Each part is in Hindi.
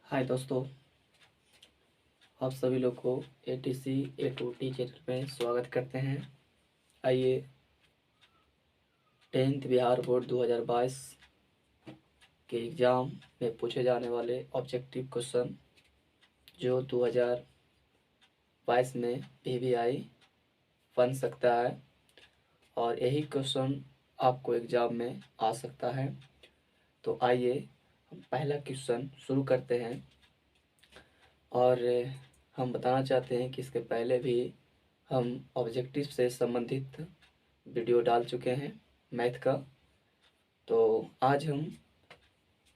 हाय दोस्तों, आप सभी लोग को ATC A2T चैनल में स्वागत करते हैं। आइए 10th बिहार बोर्ड 2022 के एग्ज़ाम में पूछे जाने वाले ऑब्जेक्टिव क्वेश्चन जो 2022 में PBI बन सकता है और यही क्वेश्चन आपको एग्ज़ाम में आ सकता है। तो आइए हम पहला क्वेश्चन शुरू करते हैं। और हम बताना चाहते हैं कि इसके पहले भी हम ऑब्जेक्टिव से संबंधित वीडियो डाल चुके हैं मैथ का। तो आज हम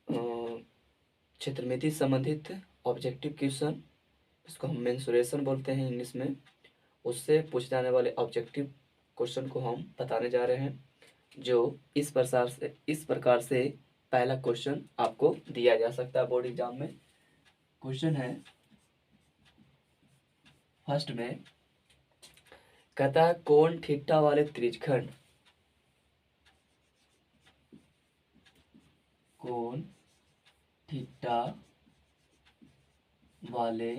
क्षेत्रमिति संबंधित ऑब्जेक्टिव क्वेश्चन, इसको हम मेंसुरेशन बोलते हैं इंग्लिश में, उससे पूछे जाने वाले ऑब्जेक्टिव क्वेश्चन को हम बताने जा रहे हैं। जो इस प्रकार से पहला क्वेश्चन आपको दिया जा सकता है बोर्ड एग्जाम में। क्वेश्चन है फर्स्ट में, कहता है कोण थीटा वाले त्रिज्यखंड, कोण थीटा वाले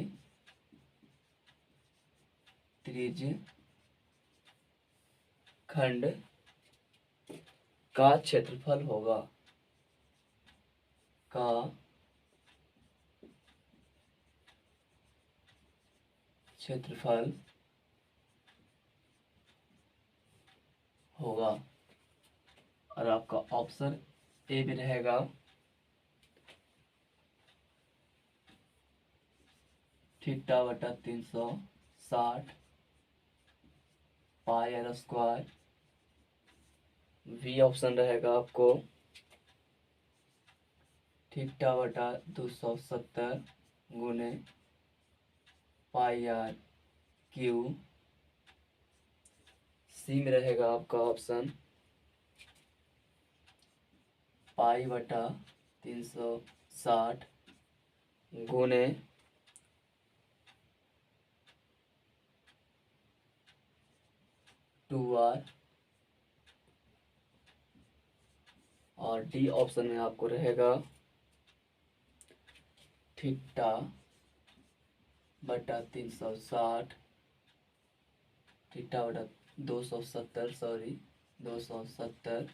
त्रिज्यखंड का क्षेत्रफल होगा, का क्षेत्रफल होगा। और आपका ऑप्शन ए भी रहेगा थीटा बटा 360 पाई आर स्क्वायर। बी ऑप्शन रहेगा आपको थीटा बटा 270 गुने पाई आर क्यू। सी में रहेगा आपका ऑप्शन पाई बटा 360 गुने 2r। और डी ऑप्शन में आपको रहेगा थीटा बटा 360 थीटा बटा 270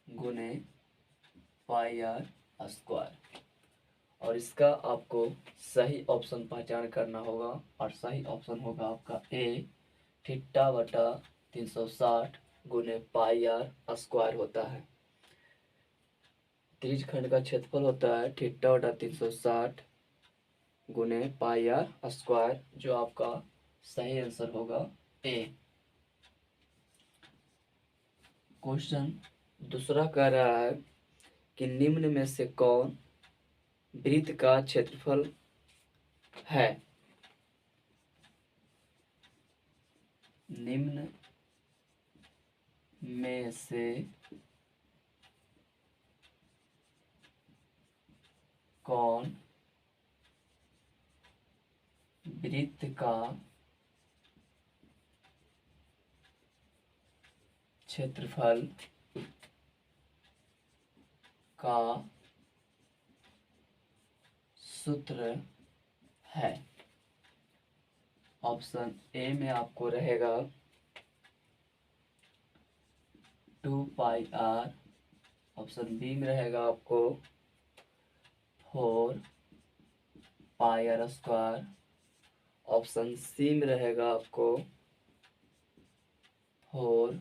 गुने पाई आर स्क्वायर। और इसका आपको सही ऑप्शन पहचान करना होगा और सही ऑप्शन होगा आपका ए, थीटा बटा 360 गुने पाई आर स्क्वायर होता है। त्रिज्यखंड का क्षेत्रफल होता है थीटा बटा 360 गुने पाई आर स्क्वायर, जो आपका सही आंसर होगा ए। क्वेश्चन दूसरा कह रहा है कि निम्न में से कौन वृत्त का क्षेत्रफल है। निम्न में से कौन वृत्त का क्षेत्रफल का सूत्र है। ऑप्शन ए में आपको रहेगा 2 पाई आर। ऑप्शन बी में रहेगा आपको 4 पाई आर स्क्वायर। ऑप्शन सी में रहेगा आपको 4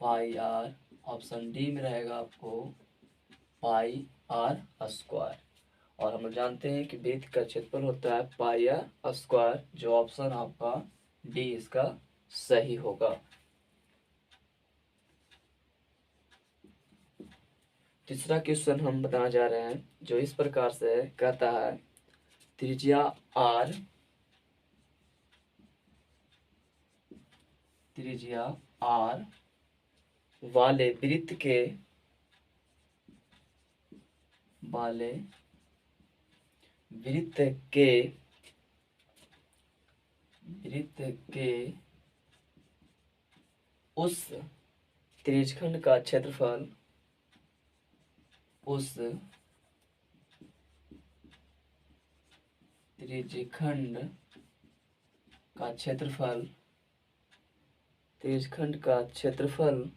पाई आर। ऑप्शन डी में रहेगा आपको पाई आर स्क्वायर। और हम लोग जानते हैं कि वृत्त का क्षेत्रफल होता है पाई आर स्क्वायर, जो ऑप्शन आपका डी इसका सही होगा। तीसरा क्वेश्चन हम बताना जा रहे हैं, जो इस प्रकार से कहता है त्रिज्या आर, त्रिज्या आर वाले वृत्त के उस त्रिज्यखंड का क्षेत्रफल, उस त्रिज्यखंड का क्षेत्रफल, त्रिज्यखंड का क्षेत्रफल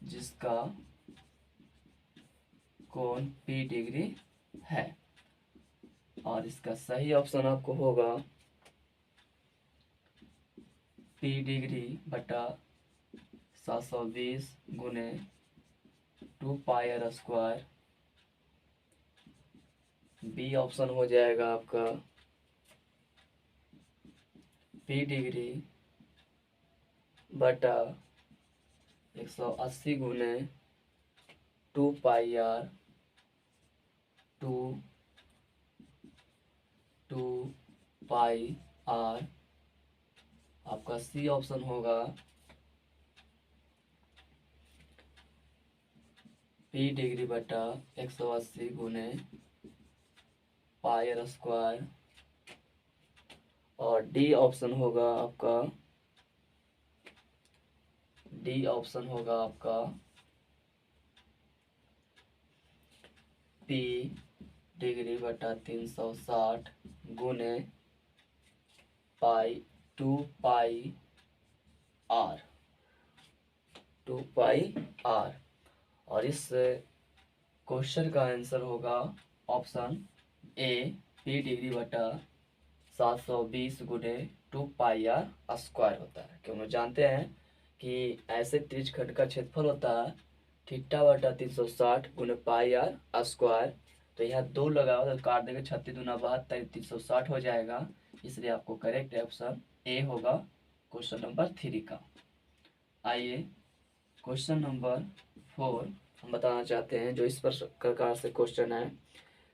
जिसका कोण P डिग्री है। और इसका सही ऑप्शन आपको होगा P डिग्री बटा 720 गुने 2πr²। बी ऑप्शन हो जाएगा आपका P डिग्री बटा 180 गुने 2πr 2πr। आपका सी ऑप्शन होगा P डिग्री बटा 180 गुने πr²। और डी ऑप्शन होगा आपका P डिग्री बटा 360 गुने 2πr। और इस क्वेश्चन का आंसर होगा ऑप्शन ए, P डिग्री बटा 720 गुने 2πr² होता है। क्यों हम जानते हैं कि ऐसे त्रिज्यखंड का क्षेत्रफल होता है थीटा बटा 360 गुने πr²। तो यहाँ 2 लगा हुआ तो काट देंगे, 36 दूना 72, 360 हो जाएगा। इसलिए आपको करेक्ट ऑप्शन ए होगा क्वेश्चन नंबर 3 का। आइए क्वेश्चन नंबर 4 हम बताना चाहते हैं, जो इस प्रकार से क्वेश्चन है।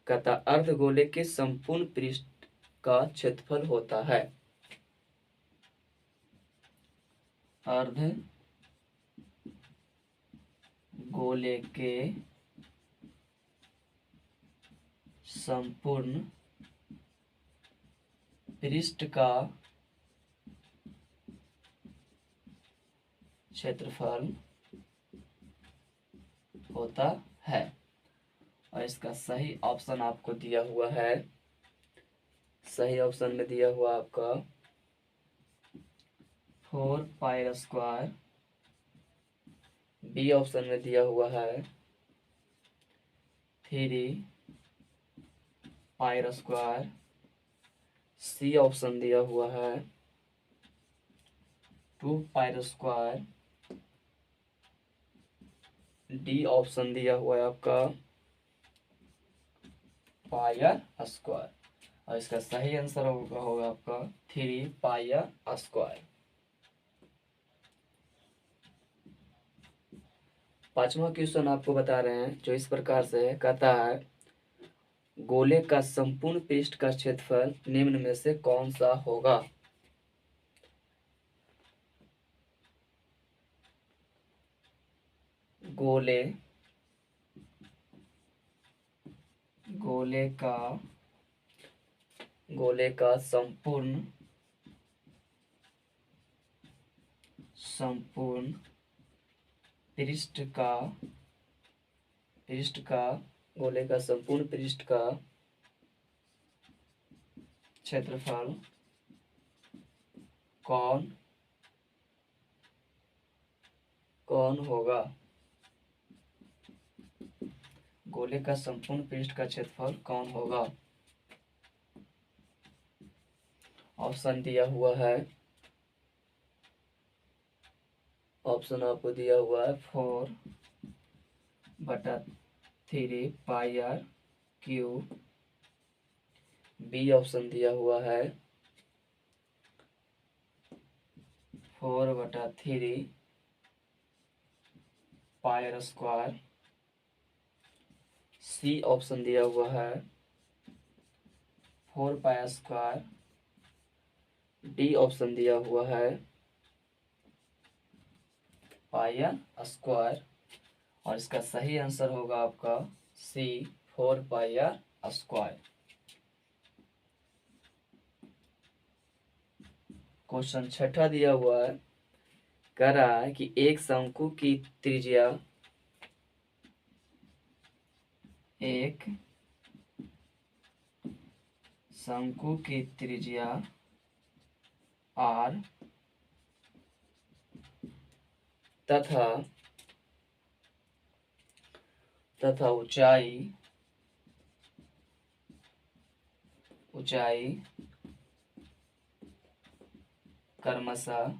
कहता अर्धगोले के संपूर्ण पृष्ठ का क्षेत्रफल होता है। अर्धगोले के संपूर्ण पृष्ठ का क्षेत्रफल होता है। और इसका सही ऑप्शन आपको दिया हुआ है, सही ऑप्शन में दिया हुआ आपका 4πr²। बी ऑप्शन में दिया हुआ है 3πr²। सी ऑप्शन दिया हुआ है 2πr²। डी ऑप्शन दिया हुआ है आपका πr²। और इसका सही आंसर होगा आपका 3πr²। पांचवा क्वेश्चन आपको बता रहे हैं, जो इस प्रकार से है। कहता है गोले का संपूर्ण पृष्ठ का क्षेत्रफल निम्न में से कौन सा होगा। गोले का संपूर्ण पृष्ठ का गोले का संपूर्ण पृष्ठ का क्षेत्रफल कौन होगा। गोले का संपूर्ण पृष्ठ का क्षेत्रफल कौन होगा। ऑप्शन दिया हुआ है, ऑप्शन आपको दिया हुआ है 4/3πr³। बी ऑप्शन दिया हुआ है 4/3πr²। सी ऑप्शन दिया हुआ है 4πr²। डी ऑप्शन दिया हुआ है πr²। और इसका सही आंसर होगा आपका सी 4πr²। क्वेश्चन छठा दिया हुआ है, कह रहा है कि एक शंकु की त्रिज्या r तथा ऊंचाई क्रमशः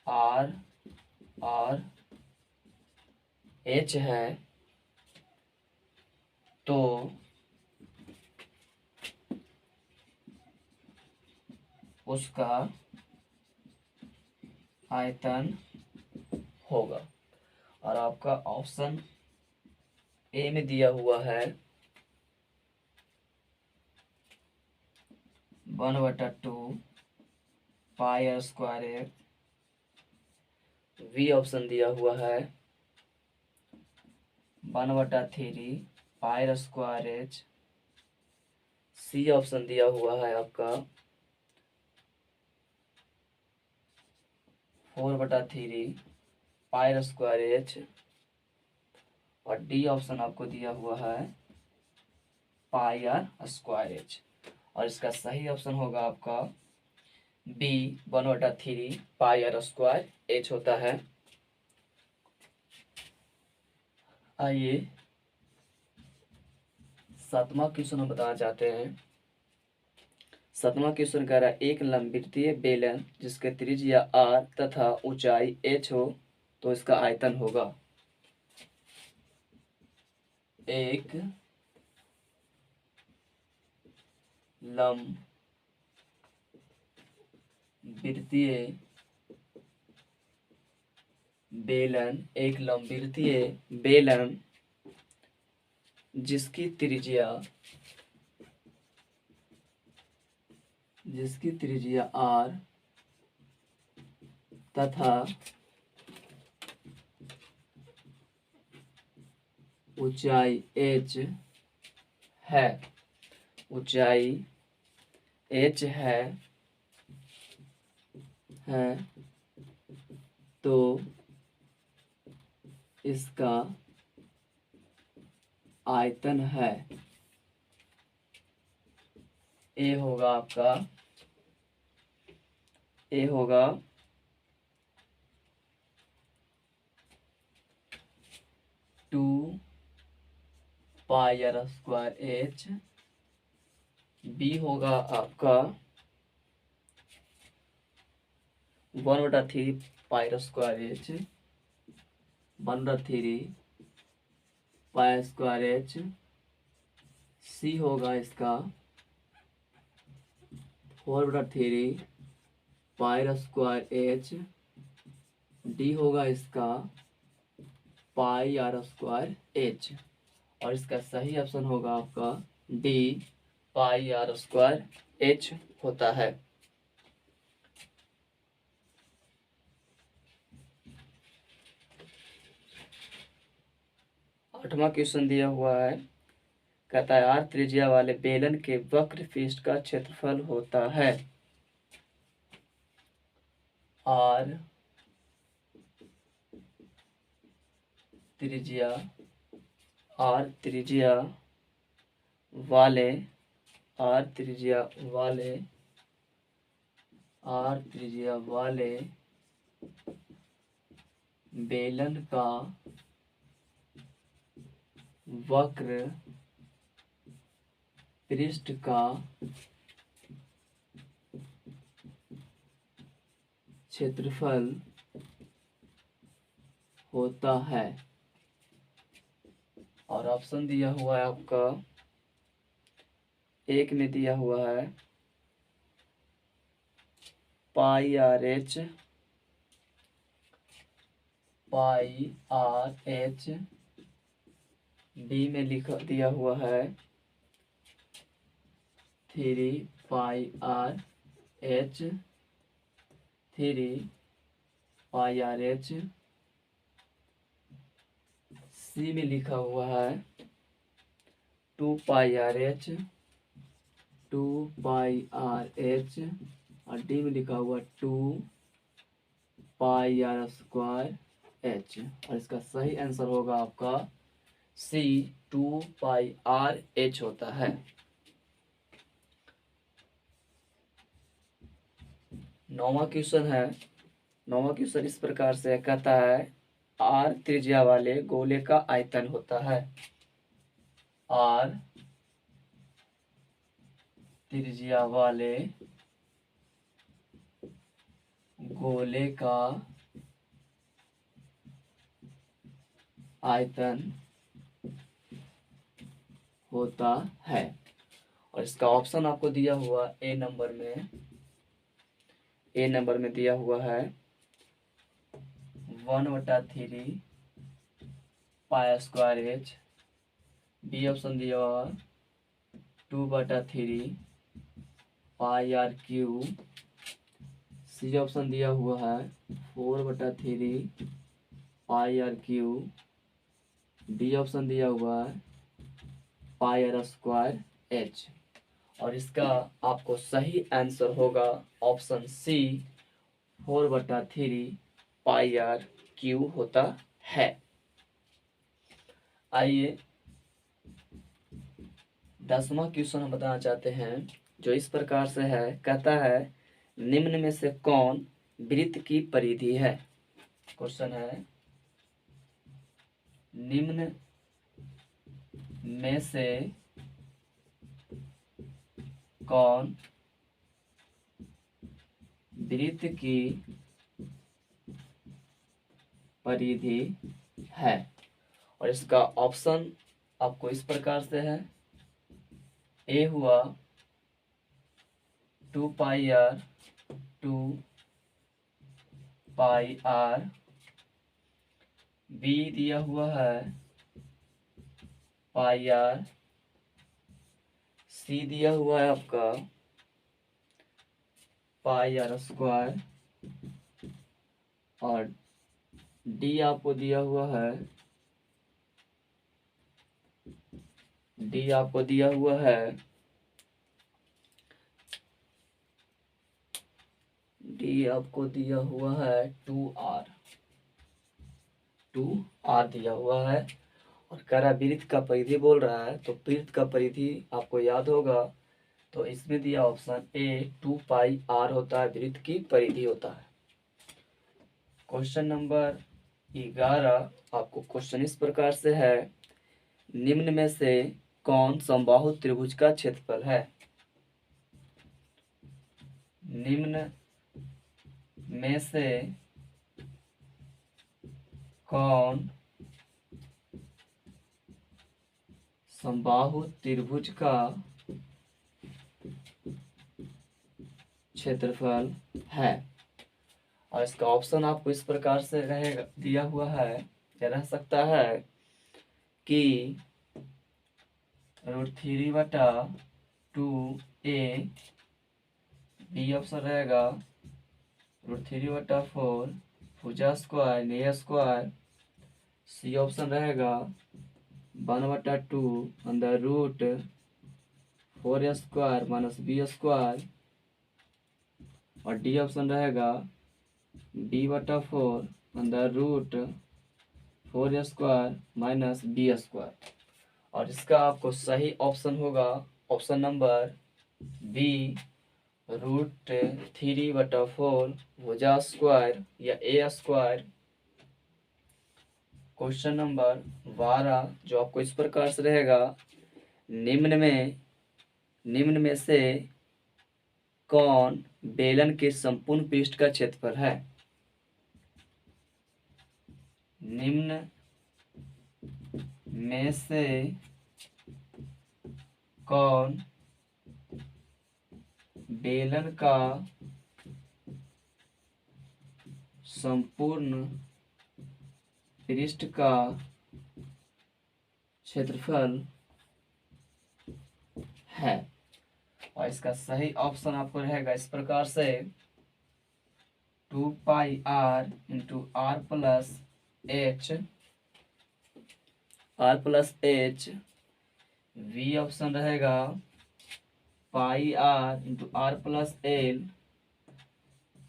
r और h है, तो उसका आयतन होगा। और आपका ऑप्शन ए में दिया हुआ है 1/2 pi r square H. B option दिया हुआ है 1/3 pi r square H. C option दिया हुआ है आपका 4/3 पाई r स्क्वायर एच। और डी ऑप्शन आपको दिया हुआ है पाई r स्क्वायर एच। और इसका सही ऑप्शन होगा आपका B 1/3 pi r square H होता है। आइए सातवां क्वेश्चन हम बताना चाहते हैं। सातवां क्वेश्चन कह रहा है एक लंबवृत्तीय बेलन जिसके त्रिज्या r तथा ऊंचाई h हो तो इसका आयतन होगा। एक लंबवृत्तीय बेलन जिसकी त्रिज्या r तथा ऊंचाई h है, तो इसका आयतन है। ए होगा 2 pi r square H. B होगा आपका 1/3 pi r square H, 1/3 pi square H. C होगा इसका 4/3 pi r square H. D होगा इसका पाई r स्क्वायर एच। और इसका सही ऑप्शन होगा आपका डी पाई r स्क्वायर एच होता है। आठवां क्वेश्चन दिया हुआ है, कहता है r त्रिज्या वाले बेलन के वक्र पृष्ठ का क्षेत्रफल होता है। r त्रिज्या वाले बेलन का वक्र पृष्ठ का क्षेत्रफल होता है। और ऑप्शन दिया हुआ है आपका एक में दिया हुआ है पाई r h, बी में दिया हुआ है 3 पाई r h, 3 पाई r h। सी में लिखा हुआ है 2 pi r h, 2 pi r h। और डी में लिखा हुआ 2πr²h, और इसका सही आंसर होगा आपका सी, 2πrh होता है। नौवां क्वेश्चन इस प्रकार से कहता है, आर त्रिज्या वाले गोले का आयतन होता है। आर त्रिज्या वाले गोले का आयतन होता है, और इसका ऑप्शन आपको दिया हुआ ए नंबर में दिया हुआ है 1/3πr²h। बी ऑप्शन दिया हुआ 2/3πr³। सी ऑप्शन दिया हुआ है 4/3πr³। डी ऑप्शन दिया हुआ है πr²h, और इसका आपको सही आंसर होगा ऑप्शन सी, 4/3πr³ होता है। आइए 10वां क्वेश्चन हम बताना चाहते हैं, जो इस प्रकार से है, कहता है निम्न में से कौन वृत्त की परिधि है। क्वेश्चन है, निम्न में से कौन वृत्त की परिधि है, और इसका ऑप्शन आपको इस प्रकार से है, ए हुआ 2πr, 2πr। बी दिया हुआ है πr। सी दिया हुआ है आपका πr², और डी आपको दिया हुआ है डी आपको दिया हुआ है 2r। 2r दिया हुआ है, और कह रहा वृत्त का परिधि बोल रहा है, तो वृत्त का परिधि आपको याद होगा, तो इसमें दिया ऑप्शन ए 2πr होता है, वृत्त की परिधि होता है। क्वेश्चन नंबर 11, आपको क्वेश्चन इस प्रकार से है, निम्न में से कौन समबाहु त्रिभुज का क्षेत्रफल है। निम्न में से कौन समबाहु त्रिभुज का क्षेत्रफल है, और इसका ऑप्शन आपको इस प्रकार से रहेगा, दिया हुआ है या रह सकता है कि √3/2a। बी ऑप्शन रहेगा √3/4 भुजा² a²। सी ऑप्शन रहेगा 1/2 √4a² b², और डी ऑप्शन रहेगा b/4 √4a² b², और इसका आपको सही ऑप्शन होगा ऑप्शन नंबर बी, √3/4 भुजा² या a²। क्वेश्चन नंबर 12, जो आपको इस प्रकार से रहेगा, निम्न में से कौन बेलन के संपूर्ण पृष्ठ का क्षेत्रफल है। निम्न में से कौन बेलन का संपूर्ण पृष्ठ का क्षेत्रफल है, और इसका सही ऑप्शन आपको रहेगा इस प्रकार से 2πr × r+h। वी ऑप्शन रहेगा πr × r+l,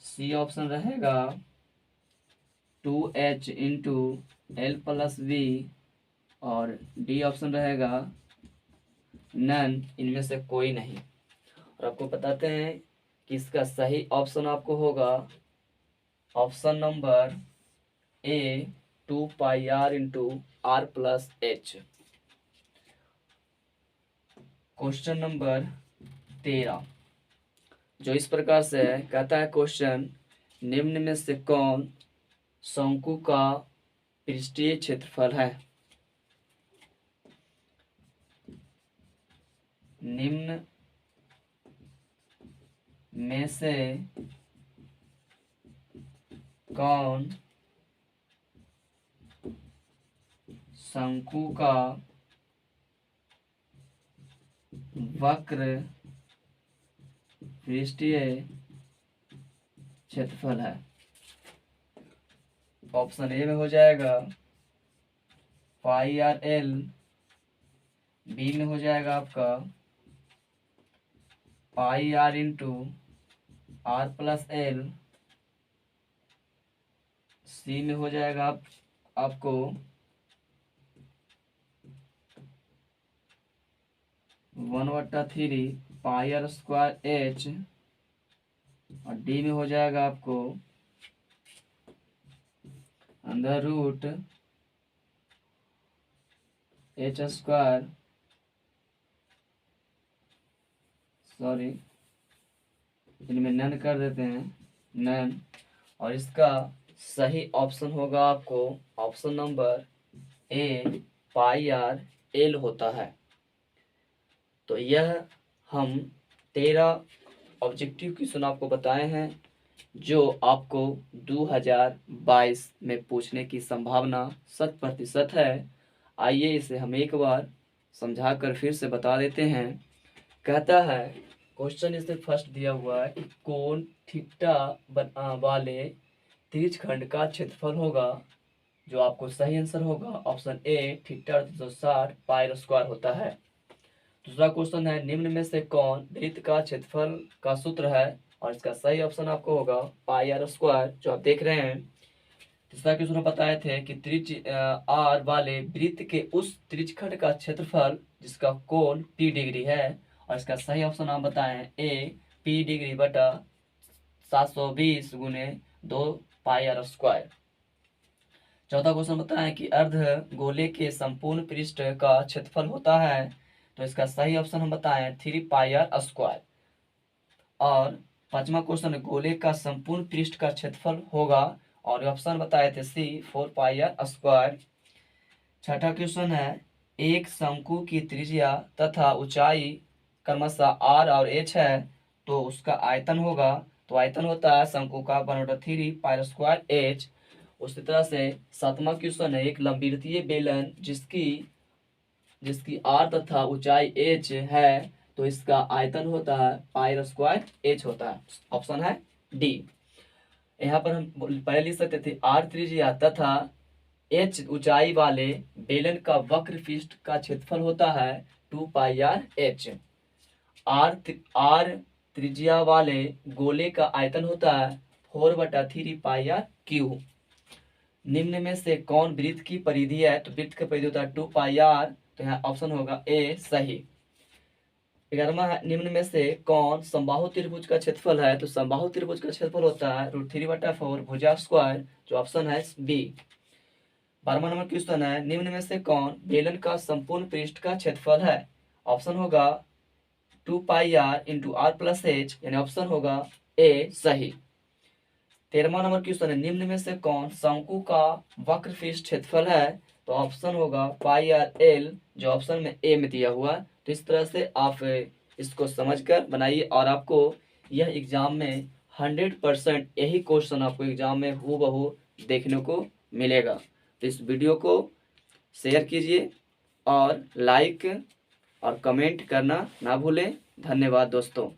सी ऑप्शन रहेगा 2h into L plus V, और डी ऑप्शन रहेगा नन, इनमें से कोई नहीं। और आपको बताते हैं कि इसका सही ऑप्शन आपको होगा option number A 2πr into R plus H. Question number 13 जो इस प्रकार से है, कहता है क्वेश्चन, निम्न में से कौन शंकु का पृष्ठीय क्षेत्रफल है? निम्न में से कौन शंकु का वक्र पृष्ठीय क्षेत्रफल है? ऑप्शन ए में हो जाएगा πr/l, बी में हो जाएगा आपका πr into R plus L, C में हो जाएगा आपको 1/3 πr² h, और डी में हो जाएगा आपको अंडर रूट h², सॉरी इनमें नन कर देते हैं, नन। और इसका सही ऑप्शन होगा आपको ऑप्शन नंबर ए πr/l होता है। तो यह हम 13 ऑब्जेक्टिव क्वेश्चन आपको बताए हैं जो आपको 2022 में पूछने की संभावना 100% है। आइए इसे हम एक बार समझाकर फिर से बता देते हैं। कहता है क्वेश्चन इससे फर्स्ट दिया हुआ है कि कोण थीटा वाले त्रिज्यखंड का क्षेत्रफल होगा, जो आपको सही आंसर होगा ऑप्शन ए थीटा 360 πr² होता है। दूसरा क्वेश्चन है, निम्न में से कौन वृत्त का क्षेत्रफल का सूत्र है? और इसका सही ऑप्शन आपको होगा πr², जो आप देख रहे हैं। तीसरा क्वेश्चन हम बताए थे कि त्रिज्य आर वाले वृत्त के उस त्रिज्यखंड का क्षेत्रफल जिसका कोण p डिग्री है, और इसका सही ऑप्शन आप बताएं ए p डिग्री बटा 720 गुने 2 πr²। चौथा क्वेश्चन बताएं कि अर्ध गोले के संपूर्ण पृष्ठ का क्षेत्रफल होता है, तो इसका सही ऑप्शन हम बताएं 3 πr²। और पांचवा क्वेश्चन, गोले का संपूर्ण पृष्ठ का क्षेत्रफल होगा, और ऑप्शन बताए थे सी 4 πr²। छठा क्वेश्चन है, एक शंकु की त्रिज्या तथा ऊंचाई क्रमशः r और h है, तो उसका आयतन होगा, तो आयतन होता है शंकु का 1/3 πr² h। उसी तरह से सातवां क्वेश्चन है, एक लंबवृत्तीय बेलन जिसकी r तथा ऊंचाई h है, तो इसका आयतन होता है πr² h होता है। ऑप्शन है डी। यहाँ पर हम पहले लिख सकते थे r त्रिज्या तथा h ऊंचाई वाले बेलन का वक्र पृष्ठ का क्षेत्रफल होता है 2 πr/h। r त्रिज्या वाले गोले का आयतन होता है 4/3 πr³। निम्न में से कौन वृत्त की परिधि है? तो वृत्त की परिधि होता है 2 πr, तो यहाँ ऑप्शन होगा ए सही। 11वां है, निम्न में से कौन समबाहु त्रिभुज का क्षेत्रफल है? तो समबाहु त्रिभुज का क्षेत्रफल होता है √3/4 भुजा², जो ऑप्शन है बी। 12वां नंबर क्वेश्चन है, निम्न में से कौन बेलन का संपूर्ण पृष्ठ का क्षेत्रफल है? ऑप्शन होगा 2 πr into R plus H, यानी ऑप्शन होगा ए सही। 13वां नंबर क्वेश्चन है, निम्न में से कौन शंकु का वक्र पृष्ठ क्षेत्रफल है? तो ऑप्शन होगा πr/l, जो ऑप्शन में ए में दिया हुआ। तो इस तरह से आप इसको समझकर बनाइए, और आपको यह एग्जाम में 100% यही क्वेश्चन आपको एग्जाम में हूबहू देखने को मिलेगा। तो इस वीडियो को शेयर कीजिए और लाइक और कमेंट करना ना भूलें। धन्यवाद दोस्तों।